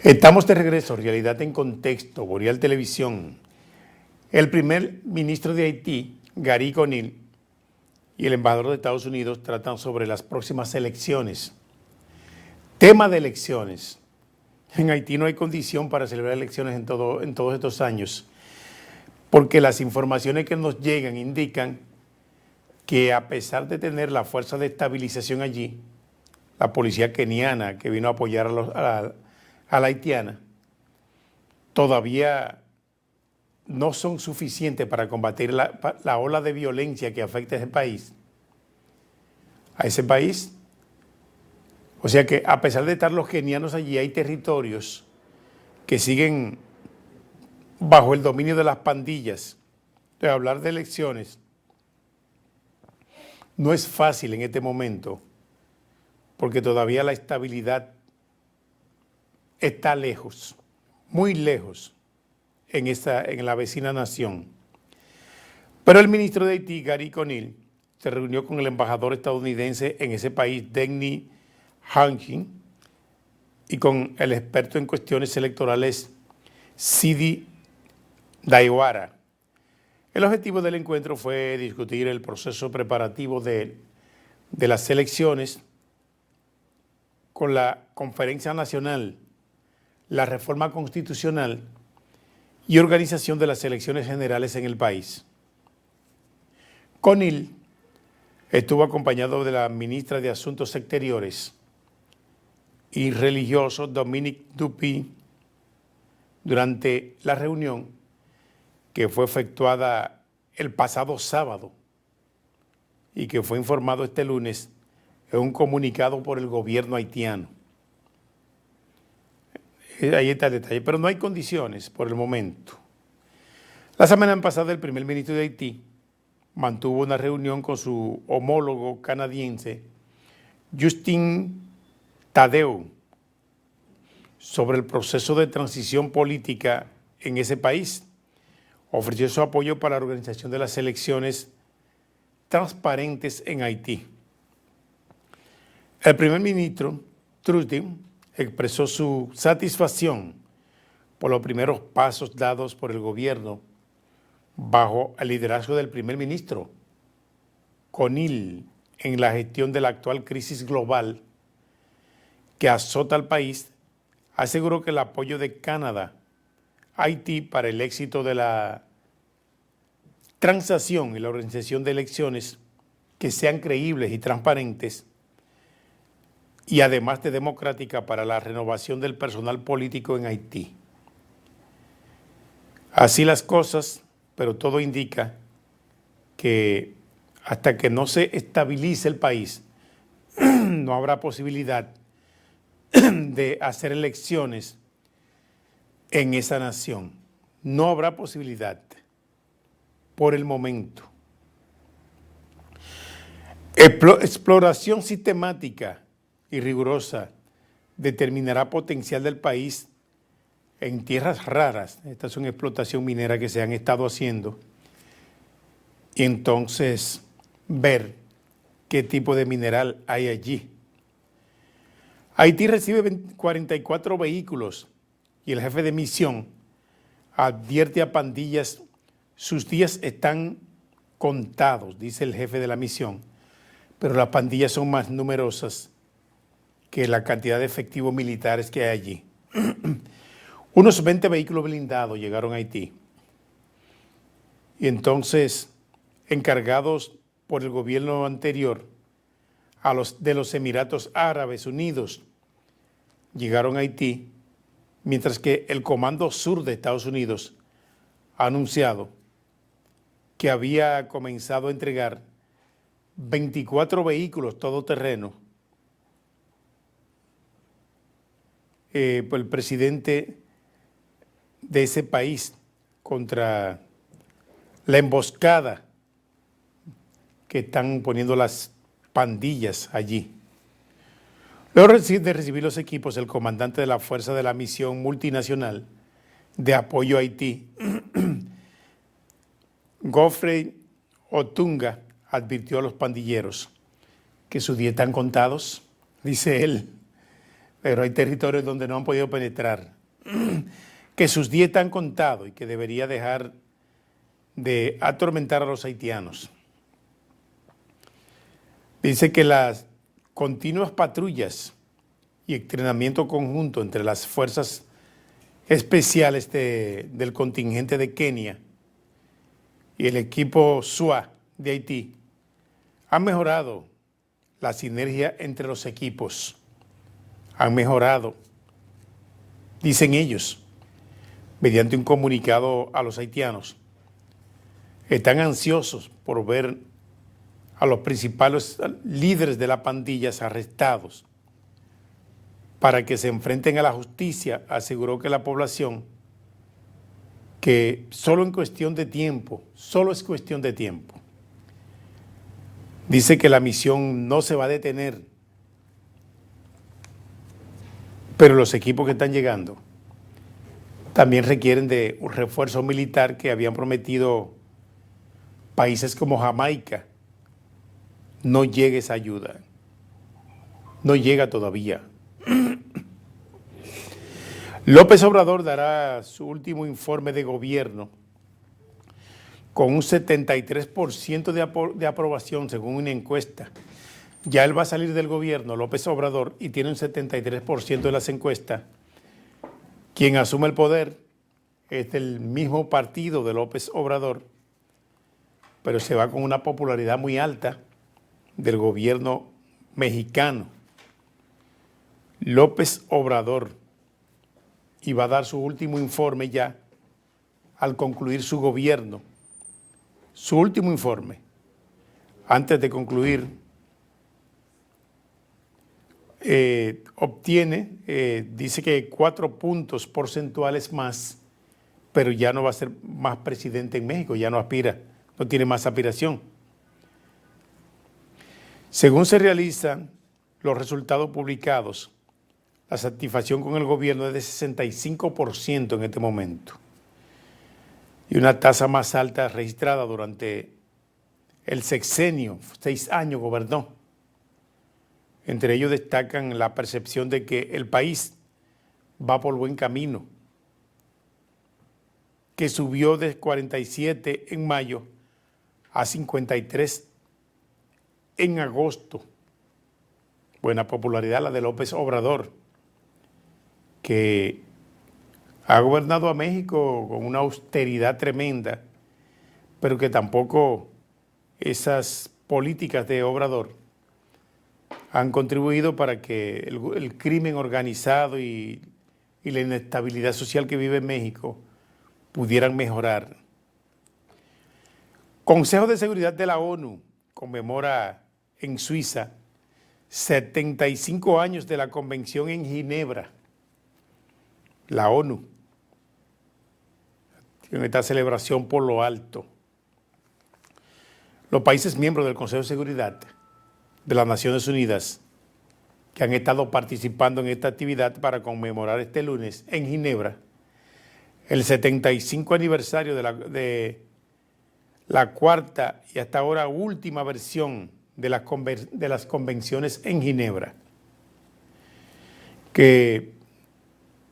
Estamos de regreso, Realidad en Contexto, Boreal Televisión. El primer ministro de Haití, Gary Conil, y el embajador de Estados Unidos tratan sobre las próximas elecciones. Tema de elecciones. En Haití no hay condición para celebrar elecciones en todos estos años, porque las informaciones que nos llegan indican que a pesar de tener la fuerza de estabilización allí, la policía keniana que vino a apoyar a la haitiana, todavía no son suficientes para combatir la ola de violencia que afecta a ese país. O sea que a pesar de estar los kenianos allí, hay territorios que siguen bajo el dominio de las pandillas. Entonces, hablar de elecciones no es fácil en este momento, porque todavía la estabilidad está lejos, muy lejos, en la vecina nación. Pero el ministro de Haití, Gary Conil, se reunió con el embajador estadounidense en ese país, Denny Hankin, y con el experto en cuestiones electorales, Sidi Daiwara. El objetivo del encuentro fue discutir el proceso preparativo de las elecciones con la Conferencia Nacional, la reforma constitucional y organización de las elecciones generales en el país. Conil estuvo acompañado de la ministra de Asuntos Exteriores y religioso Dominique Dupuy durante la reunión que fue efectuada el pasado sábado y que fue informado este lunes en un comunicado por el gobierno haitiano. Ahí está el detalle, pero no hay condiciones por el momento. La semana pasada el primer ministro de Haití mantuvo una reunión con su homólogo canadiense, Justin Trudeau, sobre el proceso de transición política en ese país. Ofreció su apoyo para la organización de las elecciones transparentes en Haití. El primer ministro Trudeau expresó su satisfacción por los primeros pasos dados por el gobierno bajo el liderazgo del primer ministro Conil en la gestión de la actual crisis global que azota al país. Aseguró que el apoyo de Canadá a Haití para el éxito de la transacción y la organización de elecciones que sean creíbles y transparentes y además de democrática para la renovación del personal político en Haití. Así las cosas, pero todo indica que hasta que no se estabilice el país, no habrá posibilidad de hacer elecciones en esa nación. No habrá posibilidad por el momento. Exploración sistemática y rigurosa determinará potencial del país en tierras raras. Esta es una explotación minera que se han estado haciendo. Y entonces ver qué tipo de mineral hay allí. Haití recibe 44 vehículos y el jefe de misión advierte a pandillas, sus días están contados, dice el jefe de la misión, pero las pandillas son más numerosas que la cantidad de efectivos militares que hay allí. Unos 20 vehículos blindados llegaron a Haití. Y entonces, encargados por el gobierno anterior, de los Emiratos Árabes Unidos, llegaron a Haití, mientras que el Comando Sur de Estados Unidos ha anunciado que había comenzado a entregar 24 vehículos todoterreno por el presidente de ese país contra la emboscada que están poniendo las pandillas allí. Luego de recibir los equipos, el comandante de la Fuerza de la Misión Multinacional de Apoyo a Haití, Godfrey Otunga, advirtió a los pandilleros que sus días están contados, dice él. pero hay territorios donde no han podido penetrar, que sus días están contados y que debería dejar de atormentar a los haitianos. Dice que las continuas patrullas y entrenamiento conjunto entre las fuerzas especiales del contingente de Kenia y el equipo SWAT de Haití han mejorado la sinergia entre los equipos. Han mejorado, dicen ellos, mediante un comunicado a los haitianos. Están ansiosos por ver a los principales líderes de las pandillas arrestados para que se enfrenten a la justicia, aseguró que la población, que solo es cuestión de tiempo, dice que la misión no se va a detener, pero los equipos que están llegando también requieren de un refuerzo militar que habían prometido países como Jamaica. No llega esa ayuda, no llega todavía. López Obrador dará su último informe de gobierno con un 73% de aprobación según una encuesta. Ya él va a salir del gobierno, López Obrador, y tiene un 73% de las encuestas. Quien asume el poder es del mismo partido de López Obrador, pero se va con una popularidad muy alta del gobierno mexicano. López Obrador, y va a dar su último informe ya al concluir su gobierno. Su último informe, antes de concluir, dice que 4 puntos porcentuales más, pero ya no va a ser más presidente en México, ya no aspira, no tiene más aspiración. Según se realizan los resultados publicados, la satisfacción con el gobierno es de 65% en este momento y una tasa más alta registrada durante el sexenio. 6 años gobernó. Entre ellos destacan la percepción de que el país va por buen camino, que subió de 47 en mayo a 53 en agosto. Buena popularidad la de López Obrador, que ha gobernado a México con una austeridad tremenda, pero que tampoco esas políticas de Obrador han contribuido para que el crimen organizado y la inestabilidad social que vive en México pudieran mejorar. Consejo de Seguridad de la ONU conmemora en Suiza 75 años de la Convención en Ginebra. La ONU tiene esta celebración por lo alto. Los países miembros del Consejo de Seguridad de las Naciones Unidas que han estado participando en esta actividad para conmemorar este lunes en Ginebra el 75 aniversario de la cuarta y hasta ahora última versión de las convenciones en Ginebra, que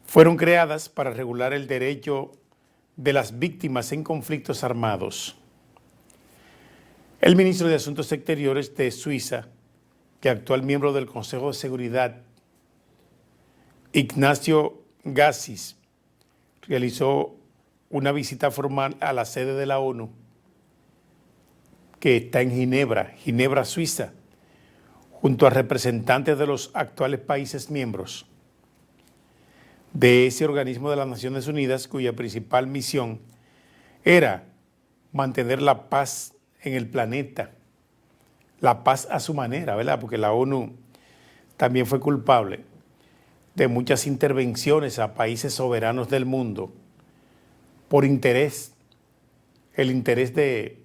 fueron creadas para regular el derecho de las víctimas en conflictos armados. El ministro de Asuntos Exteriores de Suiza, que actual miembro del Consejo de Seguridad, Ignacio Gassis, realizó una visita formal a la sede de la ONU, que está en Ginebra, Suiza, junto a representantes de los actuales países miembros de ese organismo de las Naciones Unidas, cuya principal misión era mantener la paz en el planeta, la paz a su manera, ¿verdad? Porque la ONU también fue culpable de muchas intervenciones a países soberanos del mundo por interés, el interés de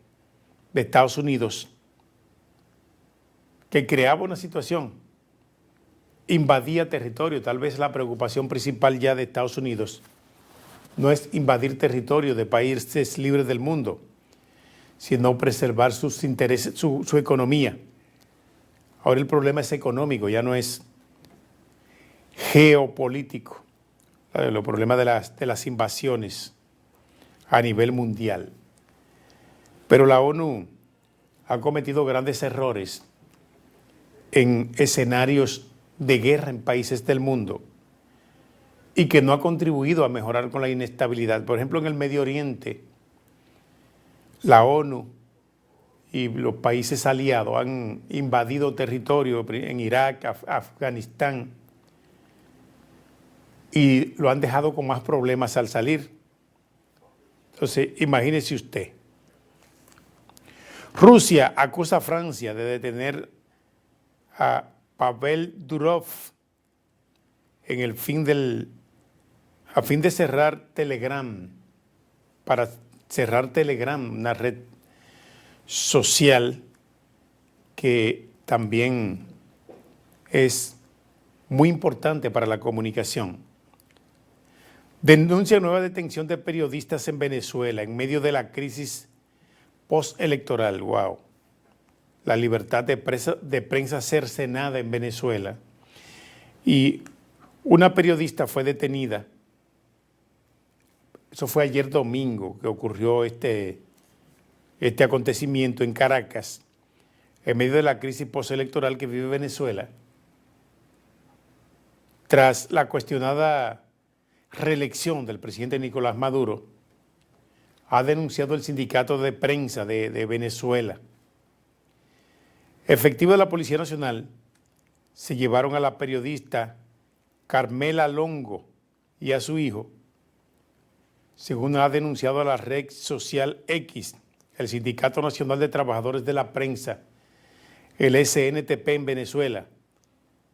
Estados Unidos, que creaba una situación, invadía territorio. Tal vez la preocupación principal ya de Estados Unidos no es invadir territorio de países libres del mundo, sino preservar sus intereses, su economía. Ahora el problema es económico, ya no es geopolítico, los problemas de las invasiones a nivel mundial. Pero la ONU ha cometido grandes errores en escenarios de guerra en países del mundo y que no ha contribuido a mejorar con la inestabilidad. Por ejemplo, en el Medio Oriente, la ONU y los países aliados han invadido territorio en Irak, Afganistán, y lo han dejado con más problemas al salir. Entonces, imagínese usted. Rusia acusa a Francia de detener a Pavel Durov a fin de cerrar Telegram, para cerrar Telegram, una red social que también es muy importante para la comunicación. Denuncia nueva detención de periodistas en Venezuela en medio de la crisis postelectoral. Wow. La libertad de prensa cercenada en Venezuela. Y una periodista fue detenida. Eso fue ayer domingo que ocurrió este acontecimiento en Caracas, en medio de la crisis postelectoral que vive Venezuela, tras la cuestionada reelección del presidente Nicolás Maduro. Ha denunciado el sindicato de prensa de Venezuela. Efectivos de la Policía Nacional se llevaron a la periodista Carmela Longo y a su hijo, según ha denunciado a la red social X, el Sindicato Nacional de Trabajadores de la Prensa, el SNTP en Venezuela,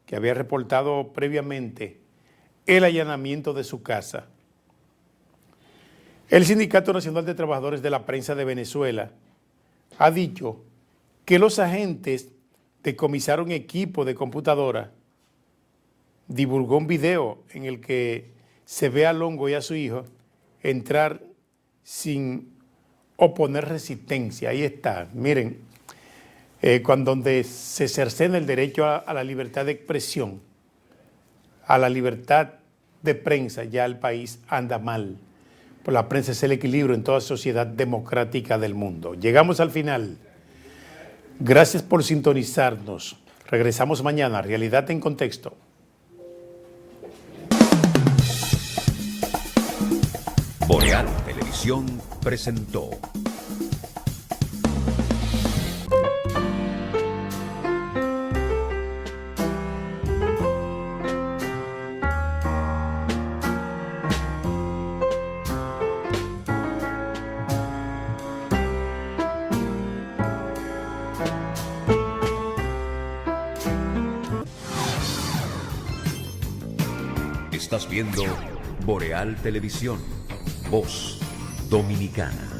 que había reportado previamente el allanamiento de su casa. El Sindicato Nacional de Trabajadores de la Prensa de Venezuela ha dicho que los agentes decomisaron equipo de computadora, divulgó un video en el que se ve a Longo y a su hijo entrar sin oponer resistencia. Ahí está, miren, donde se cercena el derecho a la libertad de expresión, a la libertad de prensa, ya el país anda mal. Pues la prensa es el equilibrio en toda sociedad democrática del mundo. Llegamos al final. Gracias por sintonizarnos. Regresamos mañana a Realidad en Contexto. Boreal Televisión presentó. Estás viendo Boreal Televisión, voz dominicana.